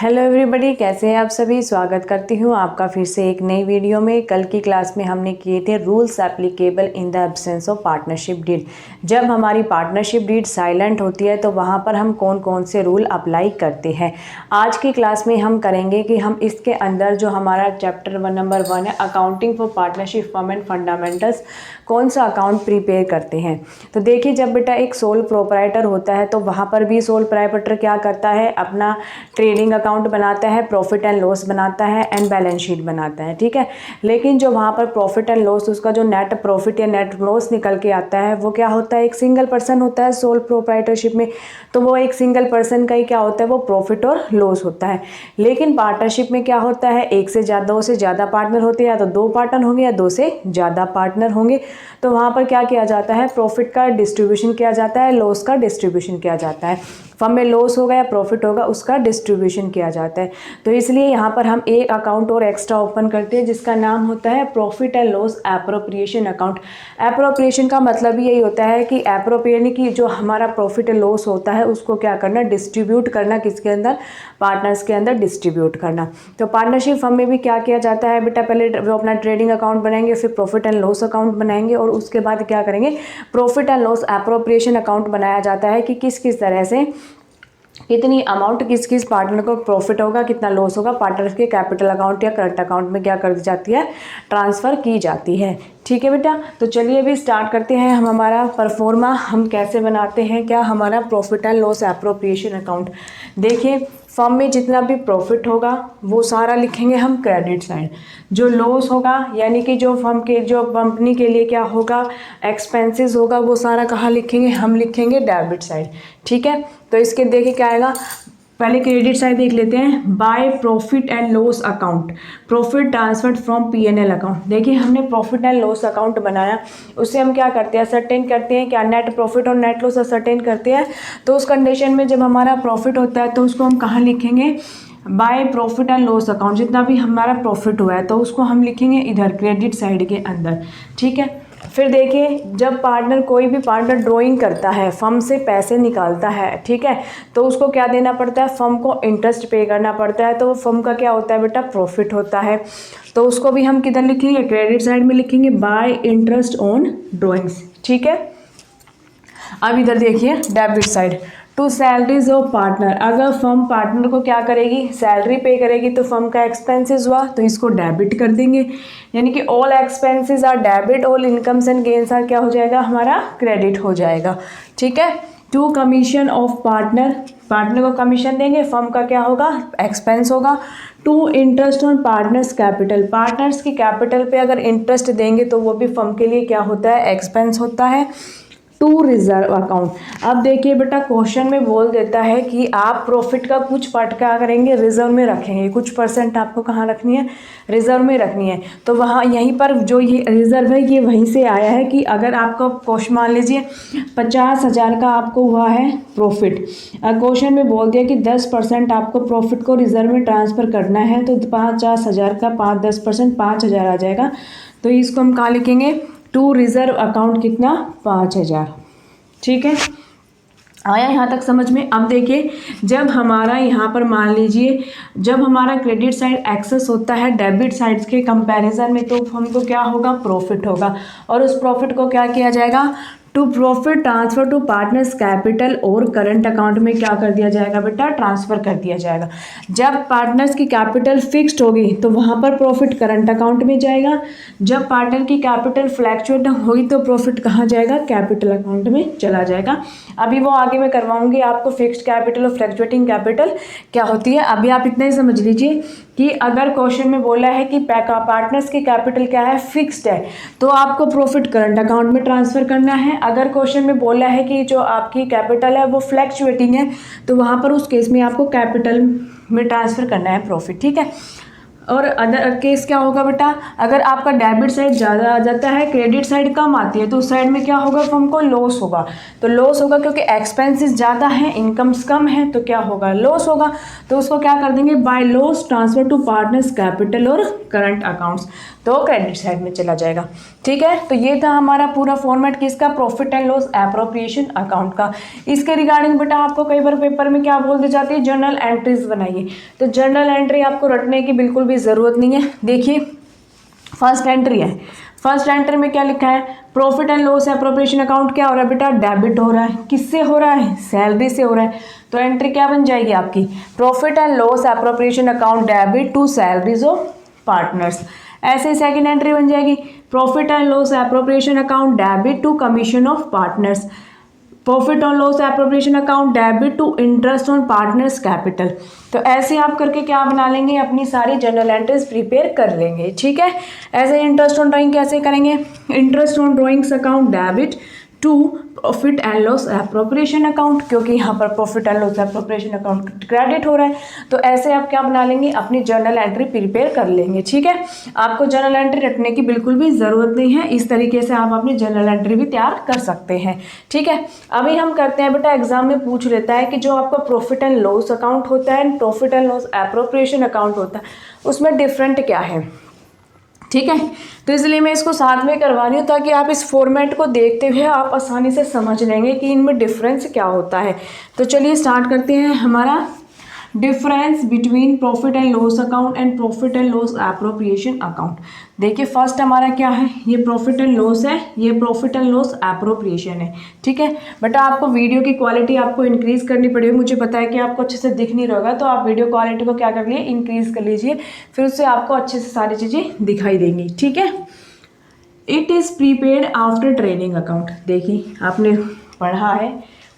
Hello everybody, कैसे हैं आप सभी। स्वागत करती हूं आपका फिर से एक नई वीडियो में। कल की क्लास में हमने किए थे rules applicable in the absence of partnership deed. जब हमारी पार्टनरशिप डीड साइलेंट होती है तो वहां पर हम कौन कौन से रूल अप्लाई करते हैं। आज की क्लास में हम करेंगे कि हम इसके अंदर जो हमारा चैप्टर नंबर 1 है accounting for partnership form and fundamentals, कौन सा अकाउंट प्रिपेयर करते हैं। तो देखिए, जब बेटा एक सोल प्रोप्राइटर होता है तो वहाँ पर भी सोल प्रोप्राइटर क्या करता है, अपना ट्रेडिंग अकाउंट बनाता है, प्रॉफिट एंड लॉस बनाता है एंड बैलेंस शीट बनाता है, ठीक है। लेकिन जो वहाँ पर प्रॉफिट एंड लॉस, उसका जो नेट प्रॉफिट या नेट लॉस निकल के आता है वो क्या होता है, एक सिंगल पर्सन होता है सोल प्रोप्राइटरशिप में। तो वो एक सिंगल पर्सन का ही क्या होता है, वो प्रॉफिट और लॉस होता है। लेकिन पार्टनरशिप में क्या होता है, एक से ज़्यादा पार्टनर होते हैं, या तो 2 पार्टनर होंगे या 2 से ज़्यादा पार्टनर होंगे। तो वहाँ पर क्या किया जाता है, प्रॉफिट का डिस्ट्रीब्यूशन किया जाता है, लॉस का डिस्ट्रीब्यूशन किया जाता है। फर्म में लॉस होगा या प्रॉफिट होगा उसका डिस्ट्रीब्यूशन किया जाता है। तो इसलिए यहाँ पर हम एक अकाउंट और एक्स्ट्रा ओपन करते हैं जिसका नाम होता है profit and loss appropriation account. Appropriation का मतलब यही होता है कि एप्रोप्रिएशन की जो हमारा प्रॉफिट एंड लॉस होता है उसको क्या करना, डिस्ट्रीब्यूट करना, किसके अंदर, पार्टनर्स के अंदर डिस्ट्रीब्यूट करना। तो पार्टनरशिप फर्म में भी क्या किया जाता है बेटा, पहले वो अपना ट्रेडिंग अकाउंट बनाएंगे, फिर प्रॉफिट एंड लॉस अकाउंट बनाएंगे और उसके बाद क्या करेंगे, profit and loss appropriation account बनाया जाता है कि किस किस तरह से कितनी अमाउंट किस किस पार्टनर को प्रॉफिट होगा, कितना लॉस होगा, पार्टनर के कैपिटल अकाउंट या करंट अकाउंट में क्या कर दी जाती है, ट्रांसफ़र की जाती है। ठीक है बेटा, तो चलिए अभी स्टार्ट करते हैं हम हमारा परफॉर्मा हम कैसे बनाते हैं, क्या हमारा profit and loss appropriation account. देखिए, फर्म में जितना भी प्रॉफिट होगा वो सारा लिखेंगे हम क्रेडिट साइड। जो लॉस होगा यानी कि जो फर्म के, जो कंपनी के लिए क्या होगा, एक्सपेंसेस होगा, वो सारा कहाँ लिखेंगे, हम लिखेंगे डेबिट साइड। ठीक है, तो इसके देखिए क्या आएगा, पहले क्रेडिट साइड देख लेते हैं। Bye profit and loss account, profit transferred from PNL account. देखिए, हमने प्रॉफिट एंड लॉस अकाउंट बनाया, उससे हम क्या करते हैं, सर्टेन करते हैं क्या, नेट प्रॉफिट और नेट लॉस सर्टेन करते हैं। तो उस कंडीशन में जब हमारा प्रॉफिट होता है तो उसको हम कहाँ लिखेंगे, bye profit and loss account. जितना भी हमारा प्रॉफिट हुआ है तो उसको हम लिखेंगे इधर क्रेडिट साइड के अंदर। ठीक है, फिर देखिए, जब पार्टनर, कोई भी पार्टनर ड्राइंग करता है, फर्म से पैसे निकालता है, ठीक है, तो उसको क्या देना पड़ता है, फर्म को इंटरेस्ट पे करना पड़ता है। तो वो फर्म का क्या होता है बेटा, प्रॉफिट होता है। तो उसको भी हम किधर लिखेंगे, क्रेडिट साइड में लिखेंगे, बाय इंटरेस्ट ऑन ड्राइंग्स। ठीक है, अब इधर देखिए debit side, to salaries of partner. अगर फर्म पार्टनर को क्या करेगी, सैलरी पे करेगी तो फर्म का एक्सपेंसेस हुआ तो इसको डेबिट कर देंगे, यानी कि all expenses are debit, all incomes and gains are क्या हो जाएगा, हमारा क्रेडिट हो जाएगा। ठीक है, to commission of partner, partner को कमीशन देंगे, फर्म का क्या होगा, एक्सपेंस होगा। To interest on partners capital, partners की कैपिटल पे अगर इंटरेस्ट देंगे तो वो भी फर्म के लिए क्या होता है, एक्सपेंस होता है। टू रिजर्व अकाउंट, अब देखिए बेटा क्वेश्चन में बोल देता है कि आप प्रॉफिट का कुछ पार्ट क्या करेंगे, रिजर्व में रखेंगे, कुछ परसेंट आपको कहाँ रखनी है, रिजर्व में रखनी है। तो वहाँ यहीं पर जो ये रिजर्व है ये वहीं से आया है कि अगर आपका क्वेश्चन, मान लीजिए 50,000 का आपको हुआ है प्रॉफिट, क्वेश्चन में बोल दिया कि 10% आपको प्रॉफिट को रिजर्व में ट्रांसफ़र करना है, तो 50,000 का 10% 5,000 आ जाएगा। तो इसको हम कहाँ लिखेंगे, टू रिजर्व अकाउंट कितना, 5,000। ठीक है, आया यहाँ तक समझ में। अब देखिए, जब हमारा यहाँ पर मान लीजिए, जब हमारा क्रेडिट साइड एक्सेस होता है डेबिट साइड्स के कंपैरिजन में, तो हमको क्या होगा, प्रॉफिट होगा, और उस प्रॉफिट को क्या किया जाएगा, to profit transfer to partners capital और करंट अकाउंट में क्या कर दिया जाएगा बेटा, ट्रांसफ़र कर दिया जाएगा। जब पार्टनर्स की कैपिटल फिक्स्ड होगी तो वहाँ पर प्रॉफिट करंट अकाउंट में जाएगा, जब पार्टनर की कैपिटल फ्लैक्चुएट होगी तो प्रॉफिट कहाँ जाएगा, कैपिटल अकाउंट में चला जाएगा। अभी वो आगे मैं करवाऊंगी आपको, फिक्स्ड कैपिटल और फ्लैक्चुएटिंग कैपिटल क्या होती है। अभी आप इतना ही समझ लीजिए कि अगर क्वेश्चन में बोला है कि पार्टनर्स की कैपिटल क्या है, फिक्स्ड है, तो आपको प्रॉफिट करंट अकाउंट में ट्रांसफ़र करना है। अगर क्वेश्चन में बोला है कि जो आपकी कैपिटल है वो फ्लैक्चुएटिंग है, तो वहाँ पर उस केस में आपको कैपिटल में ट्रांसफ़र करना है प्रॉफिट। ठीक है, और अदर केस क्या होगा बेटा, अगर आपका डेबिट साइड ज़्यादा आ जाता है, क्रेडिट साइड कम आती है, तो उस साइड में क्या होगा, फर्म को लॉस होगा। तो लॉस होगा क्योंकि एक्सपेंसेस ज़्यादा हैं, इनकम्स कम है, तो क्या होगा, लॉस होगा। तो उसको क्या कर देंगे, by loss transfer to partners capital और करंट अकाउंट्स, तो क्रेडिट साइड में चला जाएगा। ठीक है, तो ये था हमारा पूरा फॉर्मेट किसका, profit and loss appropriation account का। इसके रिगार्डिंग बेटा आपको कई बार पेपर में क्या बोल दी जाती है, जर्नल एंट्रीज बनाइए। तो जर्नल एंट्री आपको रटने की बिल्कुल भी ज़रूरत नहीं है। देखिए फर्स्ट एंट्री है, फर्स्ट एंट्री में क्या लिखा है, profit and loss appropriation account क्या हो रहा है बेटा, डेबिट हो रहा है। किससे हो रहा है, सैलरी से हो रहा है। तो एंट्री क्या बन जाएगी आपकी, profit and loss appropriation account debit to salaries of partners. ऐसे सेकंड एंट्री बन जाएगी, profit and loss appropriation account debit to commission of partners, profit और loss appropriation account debit to interest on partners capital. तो ऐसे आप करके क्या बना लेंगे, अपनी सारी जर्नल एंट्रीज प्रिपेयर कर लेंगे। ठीक है, ऐसे इंटरेस्ट ऑन ड्राइंग कैसे करेंगे, interest on drawings account debit to profit and loss appropriation account, क्योंकि यहाँ पर profit and loss appropriation account credit हो रहा है। तो ऐसे आप क्या बना लेंगे, अपनी जर्नल एंट्री प्रिपेयर कर लेंगे। ठीक है, आपको जर्नल एंट्री रखने की बिल्कुल भी ज़रूरत नहीं है, इस तरीके से आप अपनी जर्नल एंट्री भी तैयार कर सकते हैं। ठीक है, अभी हम करते हैं बेटा, एग्जाम में पूछ लेता है कि जो आपका प्रॉफिट एंड लॉस अकाउंट होता है, profit and loss appropriation account होता है, उसमें डिफरेंट क्या है। ठीक है, तो इसलिए मैं इसको साथ में करवा रही हूँ ताकि आप इस फॉर्मेट को देखते हुए आप आसानी से समझ लेंगे कि इनमें डिफरेंस क्या होता है। तो चलिए स्टार्ट करते हैं हमारा difference between profit and loss account and profit and loss appropriation account. देखिए फर्स्ट हमारा क्या है, ये प्रॉफिट एंड लॉस है, ये प्रॉफिट एंड लॉस एप्रोप्रिएशन है। ठीक है बेटा, आपको वीडियो की क्वालिटी आपको इंक्रीज़ करनी पड़ेगी। मुझे पता है कि आपको अच्छे से दिख नहीं रहा होगा, तो आप वीडियो क्वालिटी को क्या कर लिए, इंक्रीज़ कर लीजिए, फिर उससे आपको अच्छे से सारी चीज़ें दिखाई देंगी। ठीक है, it is prepaid after trading account. देखिए आपने पढ़ा है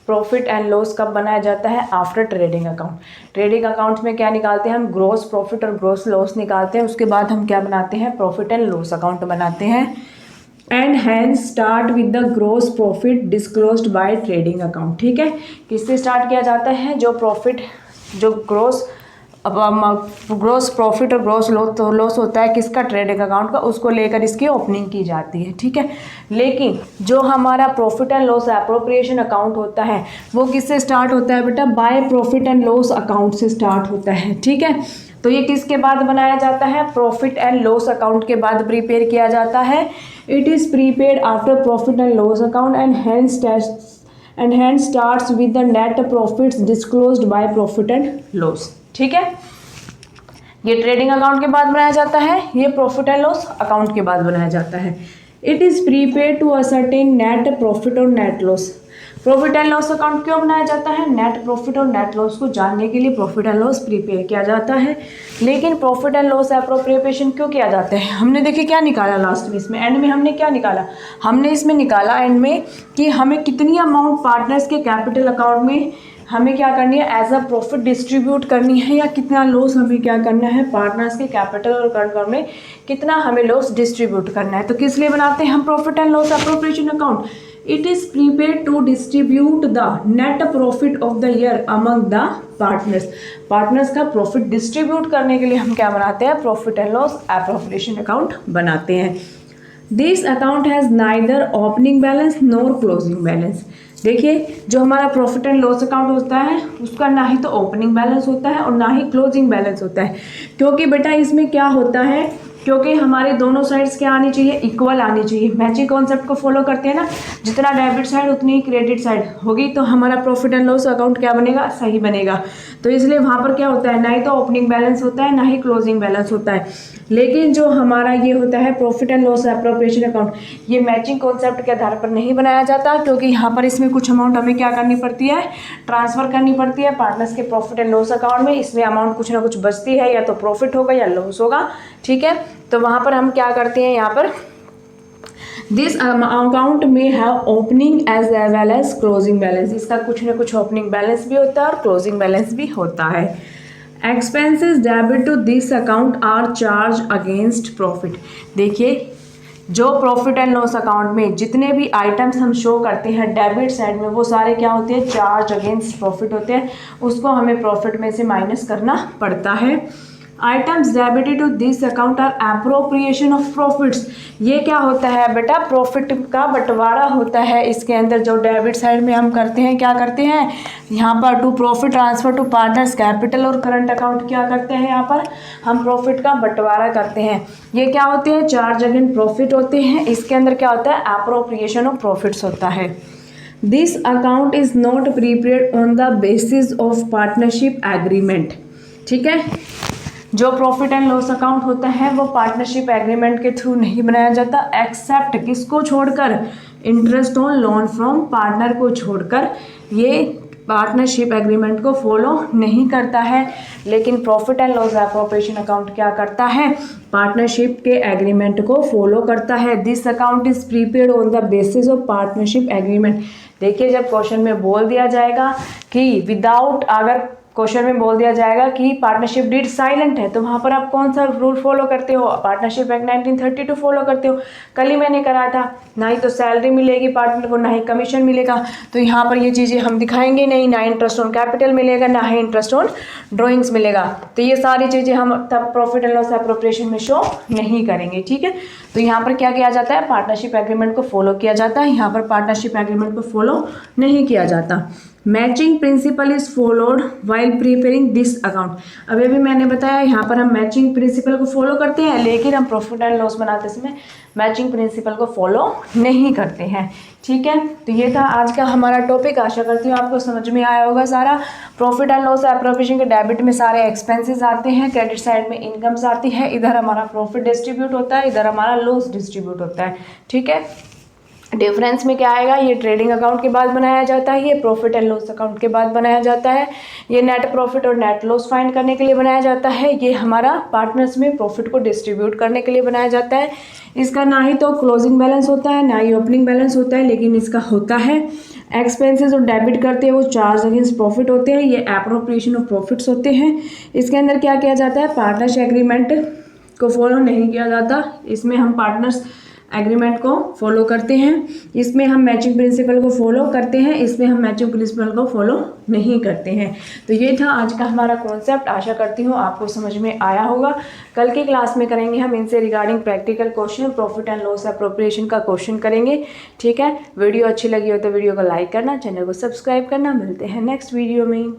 प्रॉफिट एंड लॉस कब बनाया जाता है, after trading account. Trading account में क्या निकालते हैं हम, ग्रॉस प्रॉफिट और ग्रॉस लॉस निकालते हैं, उसके बाद हम क्या बनाते हैं, प्रॉफिट एंड लॉस अकाउंट बनाते हैं। And hence start with the gross profit disclosed by trading account. ठीक है, किससे स्टार्ट किया जाता है, जो प्रॉफिट, जो ग्रॉस प्रॉफिट और ग्रॉस लॉस होता है किसका, ट्रेडिंग अकाउंट का, उसको लेकर इसकी ओपनिंग की जाती है। ठीक है, लेकिन जो हमारा profit and loss appropriation account होता है वो किससे स्टार्ट होता है बेटा, bye profit and loss account से स्टार्ट होता है। ठीक है, तो ये किसके बाद बनाया जाता है, प्रॉफिट एंड लॉस अकाउंट के बाद प्रिपेयर किया जाता है। It is prepaid after profit and loss account and hence starts with the net profits disclosed by profit and loss. ठीक है, ये ट्रेडिंग अकाउंट के बाद बनाया जाता है, ये प्रॉफिट एंड लॉस अकाउंट के बाद बनाया जाता है। It is prepared to ascertain net profit और net loss. Profit and loss account क्यों बनाया जाता है, नेट प्रॉफिट और नेट लॉस को जानने के लिए प्रॉफिट एंड लॉस प्रिपेयर किया जाता है। लेकिन प्रॉफिट एंड लॉस एप्रोप्रिएशन क्यों किया जाता है, हमने देखिए क्या निकाला लास्ट में, इसमें एंड में हमने क्या निकाला, हमने इसमें निकाला एंड में कि हमें कितनी अमाउंट पार्टनर्स के कैपिटल अकाउंट में हमें क्या करनी है, एज अ प्रॉफिट डिस्ट्रीब्यूट करनी है, या कितना लॉस हमें क्या करना है, पार्टनर्स के कैपिटल और करंट अकाउंट में कितना हमें लॉस डिस्ट्रीब्यूट करना है। तो किस लिए बनाते हैं हम profit and loss appropriation account, it is prepared to distribute the net profit of the year among the partners. Partners का प्रॉफिट डिस्ट्रीब्यूट करने के लिए हम क्या बनाते हैं, profit and loss appropriation account बनाते हैं। This account has neither opening balance nor closing balance. देखिए जो हमारा प्रॉफिट एंड लॉस अकाउंट होता है उसका ना ही तो ओपनिंग बैलेंस होता है और ना ही क्लोजिंग बैलेंस होता है, क्योंकि बेटा इसमें क्या होता है, क्योंकि हमारे दोनों साइड्स क्या आनी चाहिए, इक्वल आनी चाहिए। मैचिंग कॉन्सेप्ट को फॉलो करते हैं ना, जितना डेबिट साइड उतनी ही क्रेडिट साइड होगी, तो हमारा प्रॉफिट एंड लॉस अकाउंट क्या बनेगा, सही बनेगा। तो इसलिए वहाँ पर क्या होता है, ना ही तो ओपनिंग बैलेंस होता है ना ही क्लोजिंग बैलेंस होता है। लेकिन जो हमारा ये होता है profit and loss appropriation account, ये मैचिंग कॉन्सेप्ट के आधार पर नहीं बनाया जाता, क्योंकि यहाँ पर इसमें कुछ अमाउंट हमें क्या करनी पड़ती है, ट्रांसफर करनी पड़ती है पार्टनर्स के प्रॉफिट एंड लॉस अकाउंट में। इसमें अमाउंट कुछ ना कुछ बचती है, या तो प्रॉफिट होगा या लॉस होगा। ठीक है, तो वहाँ पर हम क्या करते हैं, यहाँ पर दिस अकाउंट में have opening as well as closing balance. इसका कुछ ना कुछ ओपनिंग बैलेंस भी होता है और क्लोजिंग बैलेंस भी होता है। Expenses debit to this account are charge against profit. देखिए जो प्रॉफिट एंड लॉस अकाउंट में जितने भी आइटम्स हम शो करते हैं डेबिट साइड में, वो सारे क्या होते हैं, चार्ज अगेंस्ट प्रॉफिट होते हैं, उसको हमें प्रॉफिट में से माइनस करना पड़ता है। Items debited to this account are appropriation of profits. ये क्या होता है बेटा, प्रॉफिट का बंटवारा होता है। इसके अंदर जो डेबिट साइड में हम करते हैं, क्या करते हैं यहाँ पर, to profit transfer to partners capital और करंट अकाउंट क्या करते हैं, यहाँ पर हम प्रॉफिट का बंटवारा करते हैं। ये क्या होते हैं, चार्ज अगेंस्ट प्रॉफिट होते हैं। इसके अंदर क्या होता है, एप्रोप्रिएशन ऑफ प्रॉफिट्स होता है। This account is not prepaid on the basis of partnership agreement. ठीक है, जो प्रॉफिट एंड लॉस अकाउंट होता है वो पार्टनरशिप एग्रीमेंट के थ्रू नहीं बनाया जाता, एक्सेप्ट किसको छोड़कर, interest on loan from partner को छोड़कर ये पार्टनरशिप एग्रीमेंट को फॉलो नहीं करता है। लेकिन profit and loss appropriation account क्या करता है, पार्टनरशिप के एग्रीमेंट को फॉलो करता है। This account is prepaid on the basis of partnership agreement. देखिए, जब क्वेश्चन में बोल दिया जाएगा कि विदाउट, अगर क्वेश्चन में बोल दिया जाएगा कि पार्टनरशिप डीड साइलेंट है, तो वहाँ पर आप कौन सा रूल फॉलो करते हो, पार्टनरशिप एक्ट 1932 फॉलो करते हो। कल ही मैंने करा था, ना ही तो सैलरी मिलेगी पार्टनर को, ना ही कमीशन मिलेगा। तो यहाँ पर ये चीज़ें हम दिखाएंगे नहीं, ना इंटरेस्ट ऑन कैपिटल मिलेगा, ना ही इंटरेस्ट ऑन ड्रॉइंग्स मिलेगा। तो ये सारी चीज़ें हम तब प्रॉफिट एंड लॉस एप्रोप्रिएशन में शो नहीं करेंगे। ठीक है, तो यहाँ पर क्या किया जाता है, पार्टनरशिप एग्रीमेंट को फॉलो किया जाता है। यहाँ पर पार्टनरशिप एग्रीमेंट को फॉलो नहीं किया जाता। Matching principal is followed while preparing this account. अभी भी मैंने बताया, यहाँ पर हम मैचिंग प्रिंसिपल को फॉलो करते हैं, लेकिन हम प्रॉफिट एंड लॉस बनाते समय मैचिंग प्रिंसिपल को फॉलो नहीं करते हैं। ठीक है, तो ये था आज का हमारा टॉपिक। आशा करती हूँ आपको समझ में आया होगा सारा। प्रॉफिट एंड लॉस एप्रोप्रिएशन के डेबिट में सारे एक्सपेंसेस आते हैं, क्रेडिट साइड में इनकम्स आती है। इधर हमारा प्रॉफिट डिस्ट्रीब्यूट होता है, इधर हमारा लॉस डिस्ट्रीब्यूट होता है। ठीक है, डिफरेंस में क्या आएगा, ये ट्रेडिंग अकाउंट के बाद बनाया जाता है, ये प्रॉफिट एंड लॉस अकाउंट के बाद बनाया जाता है। ये नेट प्रॉफिट और नेट लॉस फाइंड करने के लिए बनाया जाता है। ये हमारा पार्टनर्स में प्रॉफिट को डिस्ट्रीब्यूट करने के लिए बनाया जाता है। इसका ना ही तो क्लोजिंग बैलेंस होता है, ना ही ओपनिंग बैलेंस होता है, लेकिन इसका होता है एक्सपेंसेस और डेबिट करते हैं वो चार्ज अगेंस्ट प्रॉफिट होते हैं, ये एप्रोप्रिएशन ऑफ प्रॉफिट्स होते हैं। इसके अंदर क्या किया जाता है, पार्टनर्स एग्रीमेंट को फॉलो नहीं किया जाता। इसमें हम पार्टनर्स एग्रीमेंट को फॉलो करते हैं, इसमें हम मैचिंग प्रिंसिपल को फॉलो करते हैं, इसमें हम मैचिंग प्रिंसिपल को फॉलो नहीं करते हैं। तो ये था आज का हमारा कॉन्सेप्ट। आशा करती हूँ आपको समझ में आया होगा। कल की क्लास में करेंगे हम इनसे regarding practical question, profit and loss appropriation का क्वेश्चन करेंगे। ठीक है, वीडियो अच्छी लगी हो तो वीडियो को लाइक करना, चैनल को सब्सक्राइब करना। मिलते हैं नेक्स्ट वीडियो में।